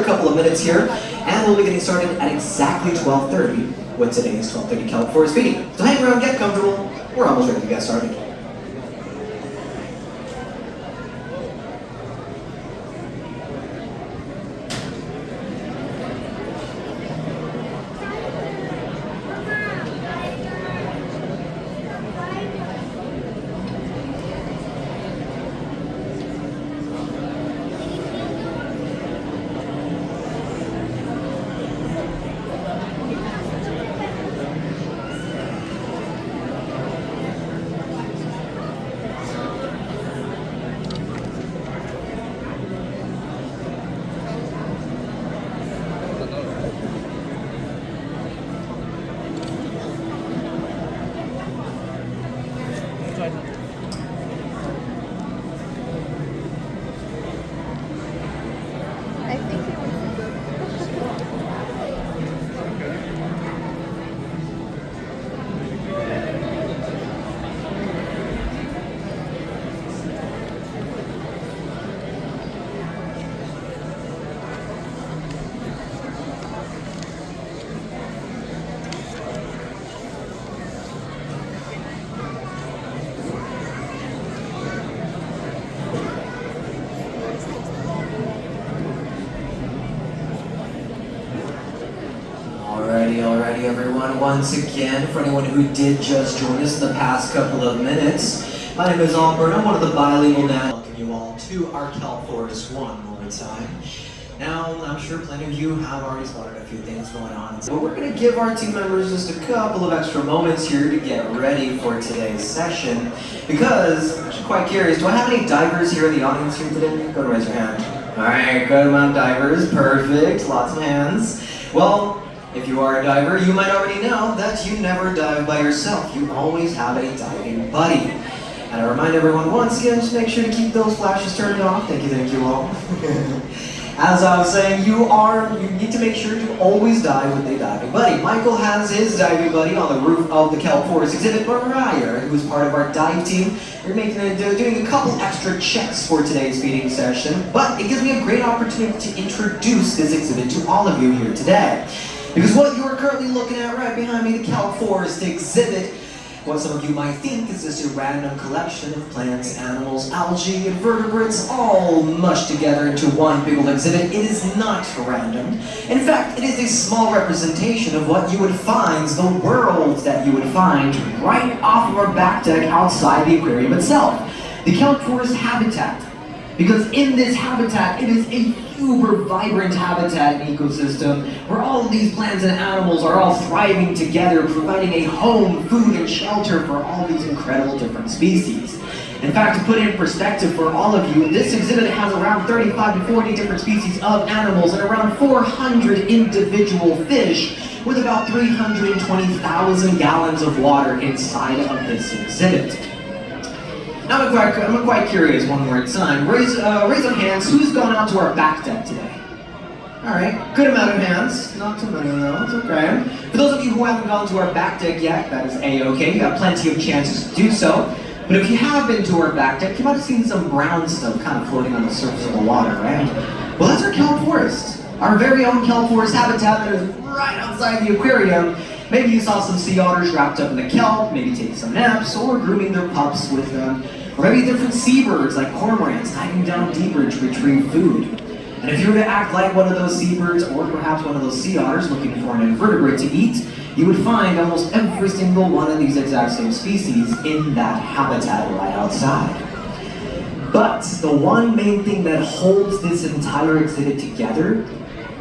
couple of minutes here, and we'll be getting started at exactly 12:30 with today's 12:30 Kelp Forest feeding. So hang around, get comfortable. We're almost ready to get started. Alrighty everyone, once again, for anyone who did just join us in the past couple of minutes, my name is Albert. I'm one of the bilingual now. Welcome you all to our Kelp Forest one more time. Now, I'm sure plenty of you have already spotted a few things going on, but we're going to give our team members just a couple of extra moments here to get ready for today's session, because I'm actually quite curious, do I have any divers here in the audience here today? Go ahead and raise your hand. Alright, good amount of divers, perfect, lots of hands. Well, if you are a diver, you might already know that you never dive by yourself. You always have a diving buddy. And I remind everyone once again, just make sure to keep those flashes turned off. Thank you all. As I was saying, you need to make sure to always dive with a diving buddy. Michael has his diving buddy on the roof of the Kelp Forest exhibit, Mariah, who is part of our dive team. We're doing a couple extra checks for today's feeding session, but it gives me a great opportunity to introduce this exhibit to all of you here today. Because what you are currently looking at right behind me, the Kelp Forest exhibit, what some of you might think is just a random collection of plants, animals, algae, invertebrates, all mushed together into one big old exhibit. It is not random. In fact, it is a small representation of what you would find, the world that you would find right off of our back deck outside the aquarium itself. The Kelp Forest habitat. Because in this habitat, it is a uber vibrant habitat and ecosystem where all of these plants and animals are all thriving together, providing a home, food, and shelter for all these incredible different species. In fact, to put it in perspective for all of you, this exhibit has around 35 to 40 different species of animals and around 400 individual fish with about 320,000 gallons of water inside of this exhibit. Now I'm quite curious one more time. Raise of hands, who's gone out to our back deck today? Alright, good amount of hands. Not too many though, it's okay. For those of you who haven't gone to our back deck yet, that is A-okay. You have plenty of chances to do so. But if you have been to our back deck, you might have seen some brown stuff kind of floating on the surface of the water, right? Well, that's our Kelp Forest. Our very own Kelp Forest habitat that is right outside the aquarium. Maybe you saw some sea otters wrapped up in the kelp, maybe taking some naps, or grooming their pups with them. Or maybe different seabirds like cormorants diving down deeper to retrieve food. And if you were to act like one of those seabirds, or perhaps one of those sea otters looking for an invertebrate to eat, you would find almost every single one of these exact same species in that habitat right outside. But the one main thing that holds this entire exhibit together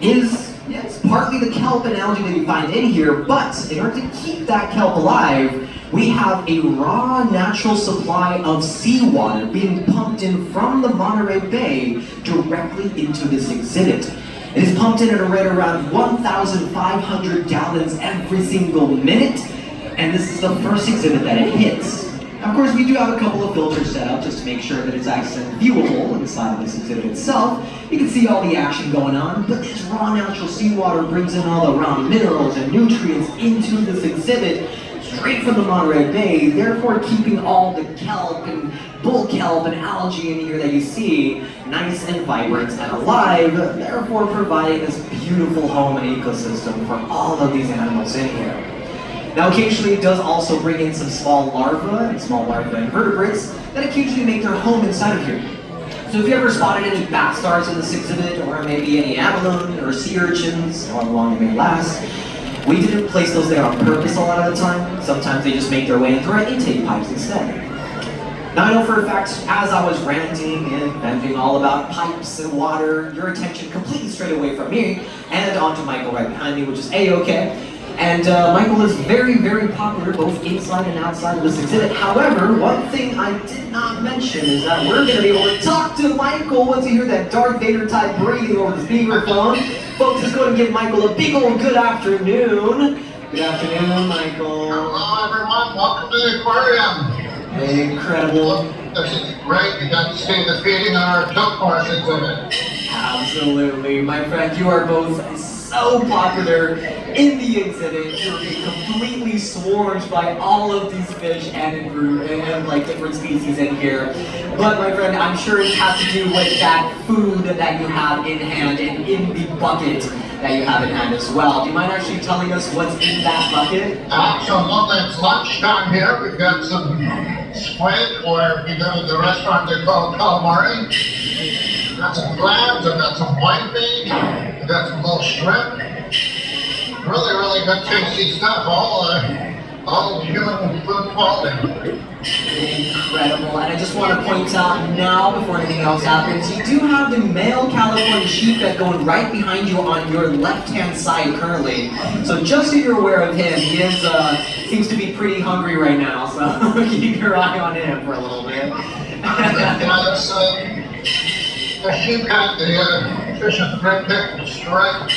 is, yes, partly the kelp and algae that you find in here, but in order to keep that kelp alive, we have a raw natural supply of seawater being pumped in from the Monterrey Bay directly into this exhibit. It is pumped in at a rate around 1,500 gallons every single minute, and this is the first exhibit that it hits. Of course, we do have a couple of filters set up just to make sure that it's actually viewable inside of this exhibit itself. You can see all the action going on, but this raw natural seawater brings in all the raw minerals and nutrients into this exhibit straight from the Monterrey Bay, therefore keeping all the kelp and bull kelp and algae in here that you see, nice and vibrant and alive, therefore providing this beautiful home and ecosystem for all of these animals in here. Now occasionally it does also bring in some small larvae invertebrates that occasionally make their home inside of here. So if you ever spotted any bat stars in this exhibit, or maybe any abalone or sea urchins, however long it may last, we didn't place those there on purpose a lot of the time. Sometimes they just make their way into our intake pipes instead. Now I know for a fact, as I was ranting and venting all about pipes and water, your attention completely strayed away from me and onto Michael right behind me, which is A-okay. And Michael is very, very popular both inside and outside of this exhibit. However, one thing I did not mention is that we're going to be able to talk to Michael once you hear that Darth Vader type breathing over the speakerphone. Folks, just go and give Michael a big old good afternoon. Good afternoon, Michael. Hello, everyone. Welcome to the aquarium. Incredible. This is great. You got to see the feeding on our kelp forest exhibit. Absolutely. My friend, you are both so popular in the exhibit. You're being completely swarmed by all of these fish and like different species in here. But my friend, I'm sure it has to do with that food that you have in hand and in the bucket that you have in hand as well. Do you mind actually telling us what's in that bucket? Absolutely. It's lunchtime here. We've got some squid, or if you go to the restaurant, they call it calamari. We've got some clams, we've got some whitebeam, we've got some little shrimp. Really, really good tasty stuff, all human food quality. Incredible, and I just want to point out now, before anything else happens, you do have the male California sheephead going right behind you on your left-hand side currently. So just so you're aware of him, he is, seems to be pretty hungry right now, so keep your eye on him for a little bit. The sheephead, the fish with the red pickled stripe,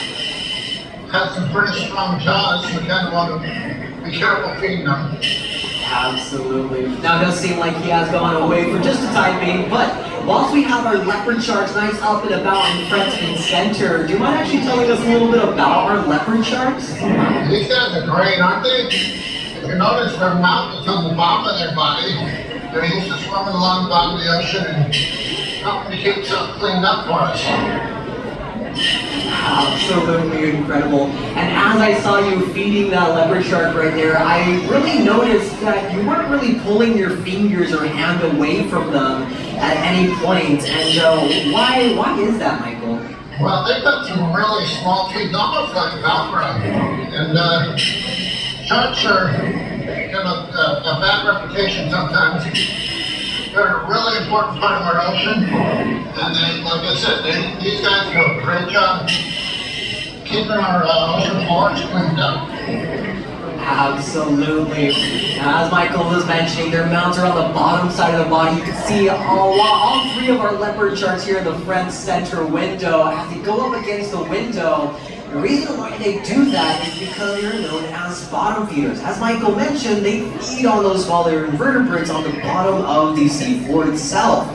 has some pretty strong jaws, so you kind of want to be careful feeding them. Absolutely. Now it does seem like he has gone away for just a time being, but whilst we have our leopard sharks nice up and about in front and center, do you mind actually telling us a little bit about our leopard sharks? These guys are great, aren't they? If you notice, their mouth is on the bottom of their body. They're used to swimming along the bottom of the ocean and helping to keep stuff cleaned up for us. Absolutely incredible. And as I saw you feeding that leopard shark right there, I really noticed that you weren't really pulling your fingers or hand away from them at any point. And why is that, Michael? Well, they've got some really small teeth, almost like Velcro. And sharks are a bad reputation sometimes. They're a really important part of our ocean, and they, like I said, these guys do a great job keeping our ocean floors cleaned up. Absolutely. Now, as Michael was mentioning, their mounts are on the bottom side of the body. You can see all three of our leopard sharks here in the front center window. As they go up against the window, the reason why they do that is because they're known as bottom feeders. As Michael mentioned, they feed on those smaller invertebrates on the bottom of the seafloor itself.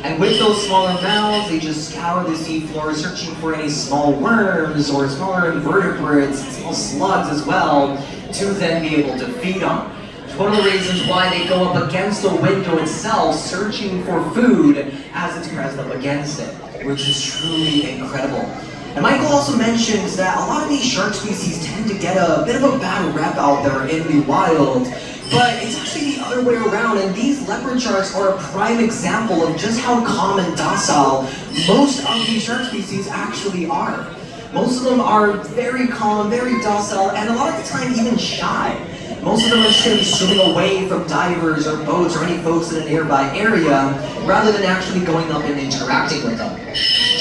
And with those smaller mouths, they just scour the seafloor searching for any small worms or smaller invertebrates, small slugs as well, to then be able to feed on. It's one of the reasons why they go up against the window itself, searching for food as it's pressed up against it, which is truly incredible. And Michael also mentions that a lot of these shark species tend to get a bit of a bad rep out there in the wild, but it's actually the other way around, and these leopard sharks are a prime example of just how calm and docile most of these shark species actually are. Most of them are very calm, very docile, and a lot of the time even shy. Most of them are just going to be swimming away from divers or boats or any folks in a nearby area, rather than actually going up and interacting with them.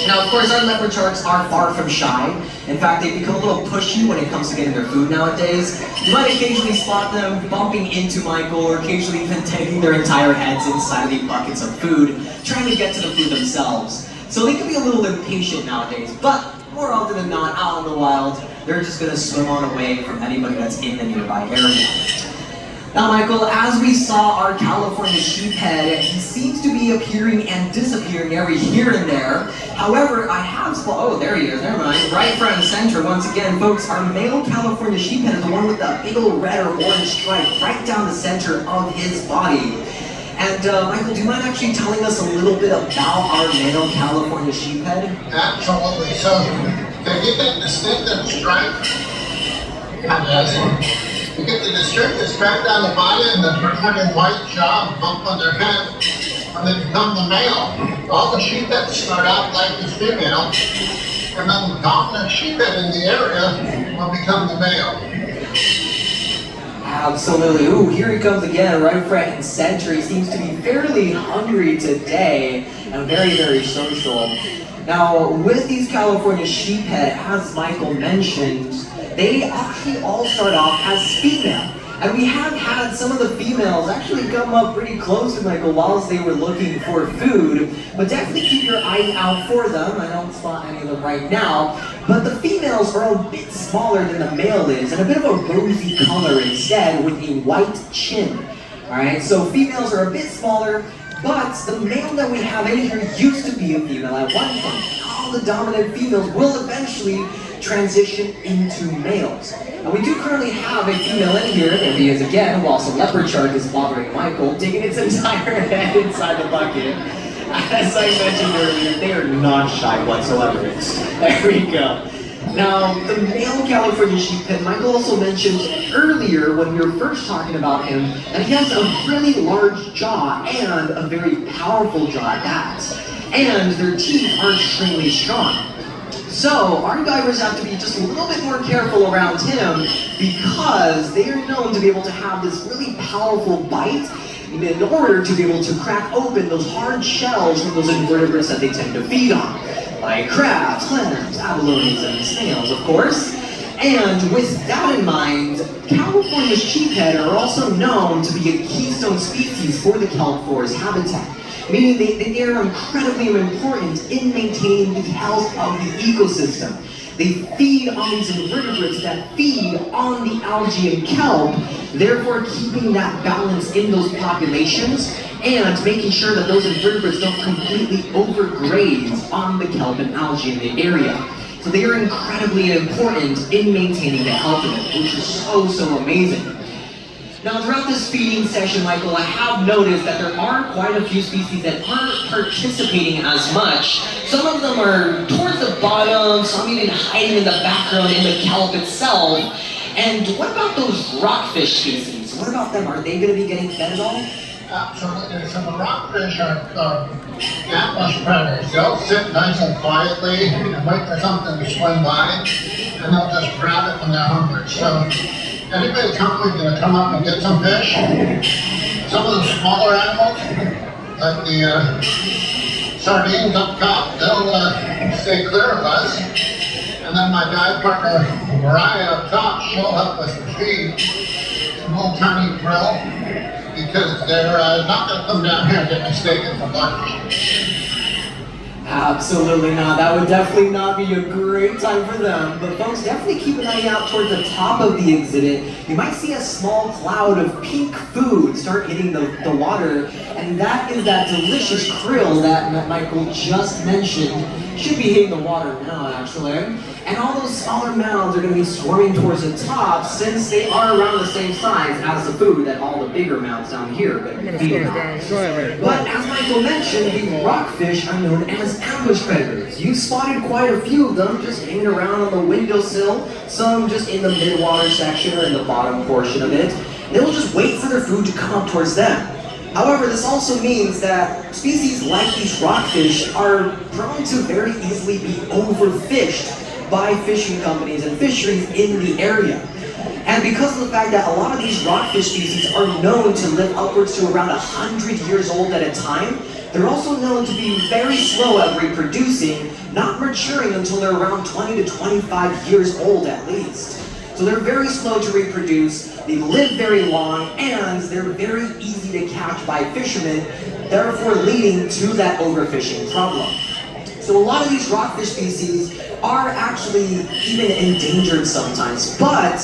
Now, of course, our leopard sharks are far from shy. In fact, they become a little pushy when it comes to getting their food nowadays. You might occasionally spot them bumping into Michael, or occasionally even taking their entire heads inside of the buckets of food, trying to get to the food themselves. So they can be a little impatient nowadays, but more often than not, out in the wild, they're just going to swim on away from anybody that's in the nearby area. Now, Michael, as we saw our California sheephead, he seems to be appearing and disappearing every here and there. However, I have oh, there he is, never mind. Right front and center, once again, folks, our male California sheephead is the one with the big old red or orange stripe right down the center of his body. And Michael, do you mind actually telling us a little bit about our male California sheephead? Absolutely. So they get that distinctive stripe. You get the distinctive stripe down the body and the reflecting white jaw bump on their head when they become the male. All the sheepheads start out like the female, and then the dominant sheephead in the area will become the male. Absolutely. Ooh, here he comes again, right front and center. He seems to be fairly hungry today and very, very social. Now, with these California sheephead, as Michael mentioned, they actually all start off as female. And we have had some of the females actually come up pretty close to Michael whilst they were looking for food. But definitely keep your eye out for them. I don't spot any of them right now. But the females are a bit smaller than the male is, and a bit of a rosy color instead with a white chin. Alright, so females are a bit smaller, but the male that we have in here used to be a female at one point. All the dominant females will eventually transition into males. And we do currently have a female in here. There he is again, whilst a leopard shark is bothering Michael, digging its entire head inside the bucket. As I mentioned earlier, they are not shy whatsoever. There we go. Now, the male California sheephead, Michael also mentioned earlier when we were first talking about him, that he has a really large jaw and a very powerful jaw at that. And their teeth are extremely strong. So, our divers have to be just a little bit more careful around him because they are known to be able to have this really powerful bite in order to be able to crack open those hard shells from those invertebrates that they tend to feed on, like crabs, clams, abalones, and snails, of course. And with that in mind, California sheephead are also known to be a keystone species for the kelp forest habitat, meaning they are incredibly important in maintaining the health of the ecosystem. They feed on these invertebrates that feed on the algae and kelp, therefore keeping that balance in those populations and making sure that those invertebrates don't completely overgraze on the kelp and algae in the area. So they are incredibly important in maintaining the health of it, which is so amazing. Now, throughout this feeding session, Michael, I have noticed that there are quite a few species that aren't participating as much. Some of them are towards the bottom, some even hiding in the background in the kelp itself. And what about those rockfish species? What about them? Are they going to be getting fed at all? Absolutely. So the rockfish are ambush predators. They'll sit nice and quietly and wait for something to swim by, and they'll just grab it when they're hungry. So anybody coming going to come up and get some fish? Some of the smaller animals, like the sardines up top, they'll stay clear of us. And then my dive partner, Mariah up top, she'll help us feed a little tiny krill, because they're not going to come down here and get mistaken for lunch. Absolutely not. That would definitely not be a great time for them. But folks, definitely keep an eye out towards the top of the exhibit. You might see a small cloud of pink food start hitting the water, and that is that delicious krill that Michael just mentioned. Should be hitting the water now, actually. And all those smaller mounds are going to be swarming towards the top since they are around the same size as the food that all the bigger mounds down here are going to be feeding on. But as Michael mentioned, the rockfish are known as ambush predators. You spotted quite a few of them just hanging around on the windowsill, some just in the mid-water section or in the bottom portion of it. They will just wait for their food to come up towards them. However, this also means that species like these rockfish are prone to very easily be overfished by fishing companies and fisheries in the area. And because of the fact that a lot of these rockfish species are known to live upwards to around 100 years old at a time, they're also known to be very slow at reproducing, not maturing until they're around 20 to 25 years old at least. So they're very slow to reproduce, they live very long, and they're very easy to catch by fishermen, therefore leading to that overfishing problem. So a lot of these rockfish species are actually even endangered sometimes, but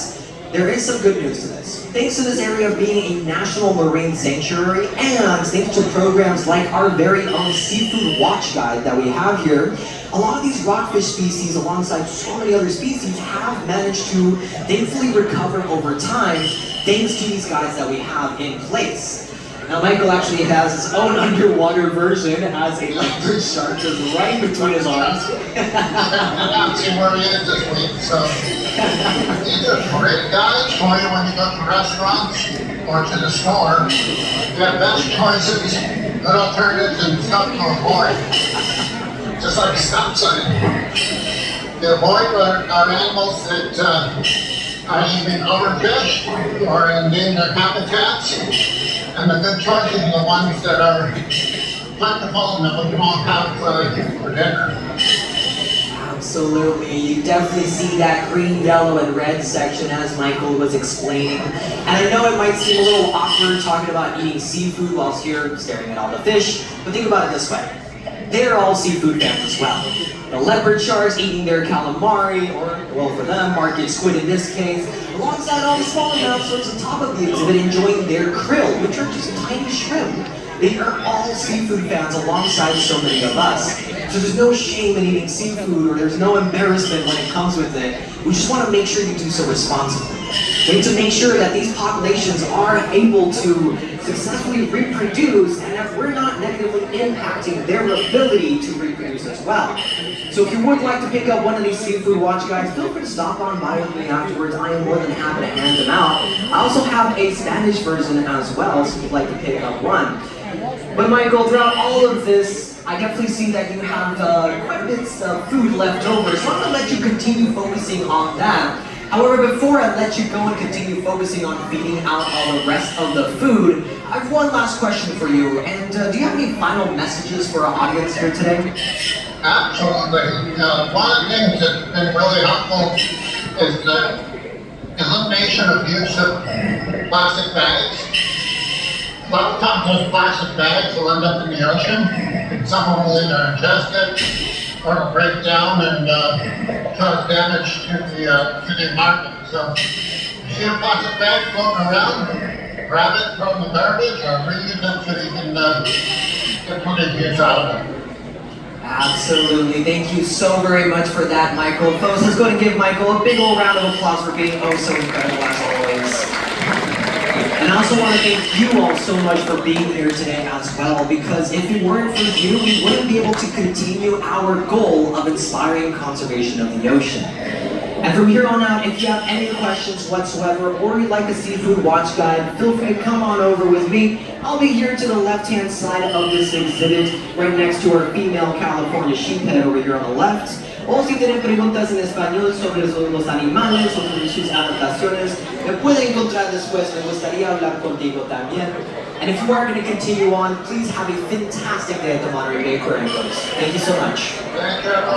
there is some good news to this. Thanks to this area being a national marine sanctuary, and thanks to programs like our very own Seafood Watch Guide that we have here, a lot of these rockfish species, alongside so many other species, have managed to thankfully recover over time, thanks to these guides that we have in place. Now Michael actually has his own underwater version, has a leopard shark just right between his arms. I'm not seeing where he is this week, so these are great guys for you when you go to restaurants or to the store. You have best choices, good alternatives, and stuff to avoid. Just like a stop sign. To avoid are animals that are either overfished or in their habitats. And the good choices are the ones that are plentiful and that we can all have for dinner. Absolutely, you definitely see that green, yellow, and red section as Michael was explaining. And I know it might seem a little awkward talking about eating seafood whilst you're staring at all the fish, but think about it this way. They're all seafood fans as well. The leopard sharks eating their calamari, or, well for them, market squid in this case, alongside all the smaller dinosaurs on top of the exhibit enjoying their krill, which are just tiny shrimp. They are all seafood fans alongside so many of us. So there's no shame in eating seafood, or there's no embarrassment when it comes with it. We just want to make sure you do so responsibly. We need to make sure that these populations are able to successfully reproduce and that we're not negatively impacting their ability to reproduce as well. So if you would like to pick up one of these seafood watch guides, feel free to stop on by with me afterwards. I am more than happy to hand them out. I also have a Spanish version as well, so if you'd like to pick up one. But Michael, throughout all of this, I definitely see that you have quite a bit of food left over, so I'm going to let you continue focusing on that. However, before I let you go and continue focusing on feeding out all the rest of the food, I have one last question for you. And do you have any final messages for our audience here today? Absolutely. One of the things that's been really helpful is the elimination of use of plastic bags. A lot of times those plastic bags will end up in the ocean. Some will either ingest it or it'll break down and cause damage to the environment. So if you see a plastic bag floating around, grab it, throw it in the garbage, or reuse it so you can get plenty of use out of it. Absolutely. Thank you so very much for that, Michael. Folks, let's go and give Michael a big old round of applause for being oh so incredible as always. And I also want to thank you all so much for being here today as well, because if it weren't for you, we wouldn't be able to continue our goal of inspiring conservation of the ocean. And from here on out, if you have any questions whatsoever, or you'd like a seafood watch guide, feel free to come on over with me. I'll be here to the left-hand side of this exhibit, right next to our female California sheephead over here on the left. O si tienen preguntas en español sobre los animales o sobre sus adaptaciones, me pueden encontrar después. Me gustaría hablar contigo también. And if you are going to continue on, please have a fantastic day at the Monterrey Aquarium. Thank you so much.